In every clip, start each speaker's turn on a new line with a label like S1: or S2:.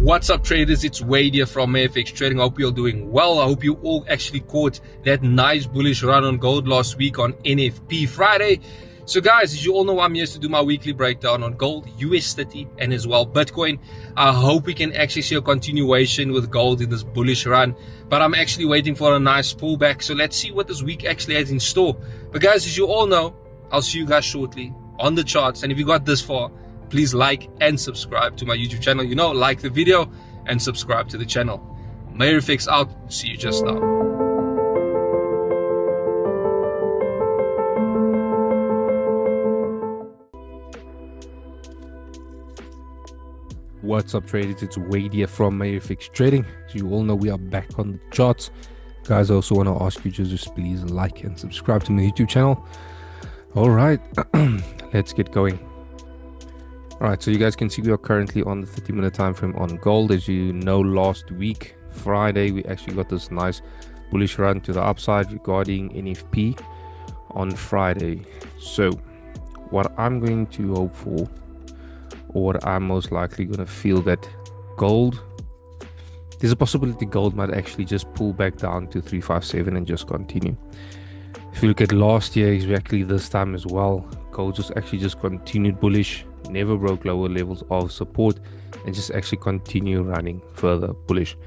S1: What's up, traders? It's Wade here from MeyerFx Trading. I hope you're doing well. I hope you all actually caught that nice bullish run on gold last week on NFP Friday. So guys, as you all know, I'm here to do my weekly breakdown on gold, US30, and as well Bitcoin. I hope we can actually see a continuation with gold in this bullish run, but I'm actually waiting for a nice pullback. So let's see what this week actually has in store. But guys, as you all know, I'll see you guys shortly on the charts. And if you got this far, please like and subscribe to my YouTube channel. You know, like the video and subscribe to the channel. MeyerFx out. See you just now.
S2: What's up, traders? It's Wade here from MeyerFx Trading. As you all know, we are back on the charts. Guys, I also want to ask you just please like and subscribe to my YouTube channel. All right, let's get going. All right, so you guys can see we are currently on the 30-minute time frame on gold. As you know, last week Friday we actually got this nice bullish run to the upside regarding NFP on Friday. So what I'm going to hope for, or what I'm most likely going to feel, that gold, there's a possibility gold might actually just pull back down to 357 and just continue. If you look at last year, exactly this time as well, gold just actually just continued bullish, never broke lower levels of support, and just actually continue running further bullish.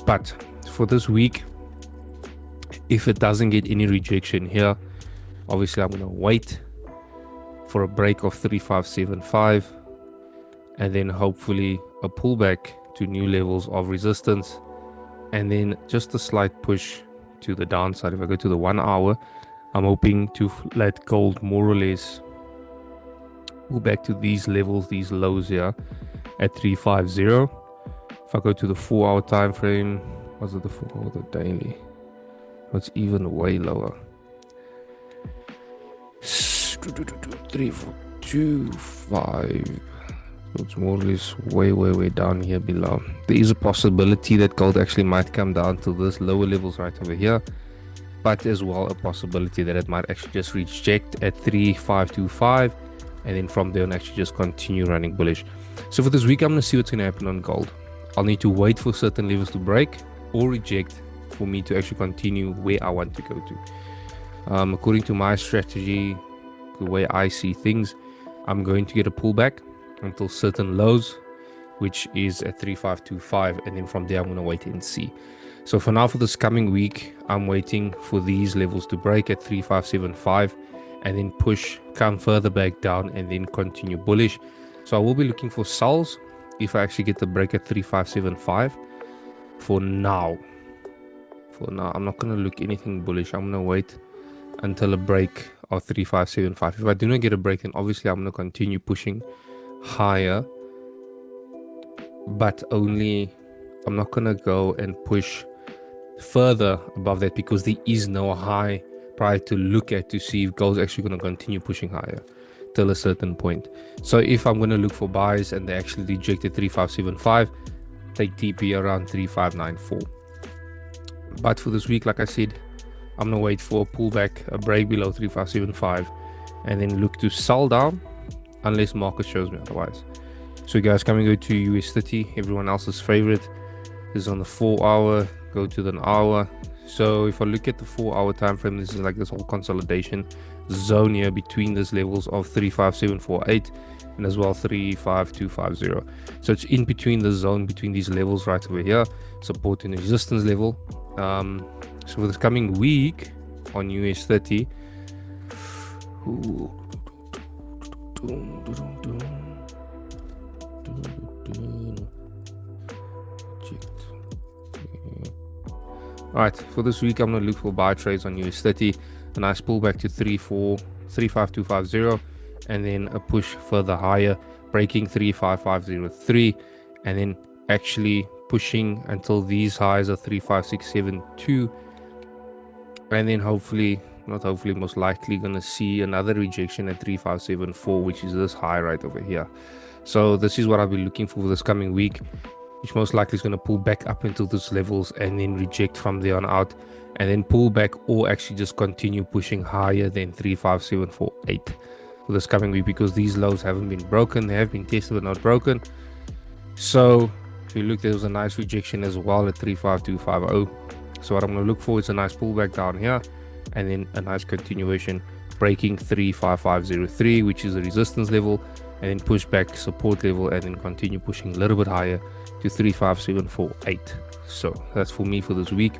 S2: But for this week, if it doesn't get any rejection here, obviously I'm going to wait for a break of 3575 and then hopefully a pullback to new levels of resistance, and then just a slight push to the downside. If I go to the 1 hour, I'm hoping to let gold more or less pull back to these levels, these lows here at 350. If I go to the 4 hour time frame, was it the 4 hour or the daily? It's even way lower. 3, 4, 2, 5. It's more or less way down here below. There is a possibility that gold actually might come down to this lower levels right over here, but as well a possibility that it might actually just reject at 3525, and then from there on actually just continue running bullish. So for this week, I'm going to see what's going to happen on gold. I'll need to wait for certain levels to break or reject for me to actually continue where I want to go to. According to my strategy, the way I see things, I'm going to get a pullback until certain lows, which is at 3525, and then from there I'm going to wait and see. So for now, for this coming week, I'm waiting for these levels to break at 3575 and then push, come further back down, and then continue bullish. So I will be looking for sells if I actually get the break at 3575. For now I'm not going to look anything bullish. I'm going to wait until a break of 3575. If I do not get a break, then obviously I'm going to continue pushing higher, but only I'm not going to go and push further above that, because there is no high prior to look at to see if gold's actually going to continue pushing higher till a certain point. So if I'm going to look for buys and they actually rejected 3575, take TP around 3594. But for this week, like I said, I'm going to wait for a pullback, a break below 3575, and then look to sell down unless market shows me otherwise. So guys, coming go to US30, everyone else's favorite. This is on the 4 hour, go to the hour. So if I look at the 4 hour time frame, this is like this whole consolidation zone here between these levels of 35748 and as well 35250. So it's in between the zone, between these levels right over here, support and resistance level. So for this coming week on US30, Alright, for this week I'm going to look for buy trades on US30, a nice pullback to 35250, and then a push further higher, breaking 35503, and then actually pushing until these highs are 35672, and then most likely going to see another rejection at 3574, which is this high right over here. So this is what I'll be looking for this coming week, which most likely is going to pull back up into those levels and then reject from there on out, and then pull back or actually just continue pushing higher than 35748 for this coming week, because these lows haven't been broken. They have been tested but not broken. So If you look, there was a nice rejection as well at 35250. So what I'm going to look for is a nice pullback down here, and then a nice continuation breaking 35503, which is a resistance level, and then push back support level, and then continue pushing a little bit higher to 35748. So that's for me for this week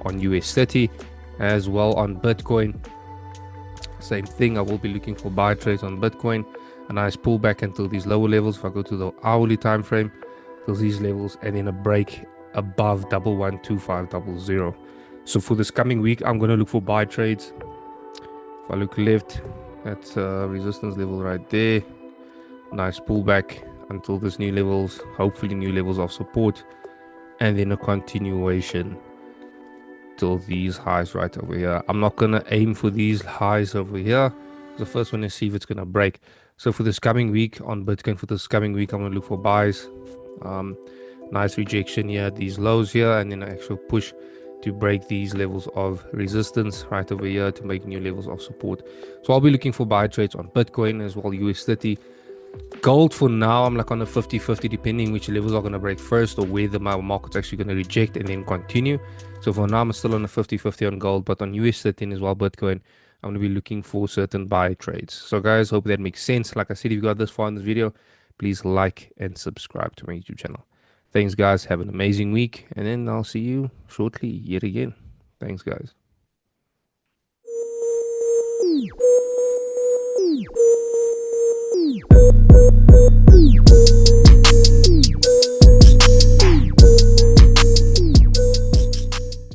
S2: on US30. As well on Bitcoin, same thing. I will be looking for buy trades on Bitcoin, a nice pullback until these lower levels. If I go to the hourly time frame, till these levels, and then a break above 112500. So for this coming week, I'm going to look for buy trades. If I look left, that's resistance level right there. Nice pullback until this new levels, hopefully new levels of support, and then a continuation till these highs right over here. I'm not going to aim for these highs over here. The first one is see if it's going to break. So for this coming week on Bitcoin, for this coming week, I'm going to look for buys. Nice rejection here, these lows here, and then an actual push to break these levels of resistance right over here to make new levels of support. So I'll be looking for buy trades on Bitcoin as well, US30. Gold for now, I'm like on a 50-50, depending which levels are going to break first or whether my market's actually going to reject and then continue. So for now, I'm still on a 50-50 on gold, but on US30 as well, Bitcoin, I'm going to be looking for certain buy trades. So guys, hope that makes sense. Like I said, if you got this far in this video, please like and subscribe to my YouTube channel. Thanks guys, have an amazing week, and then I'll see you shortly yet again. Thanks guys.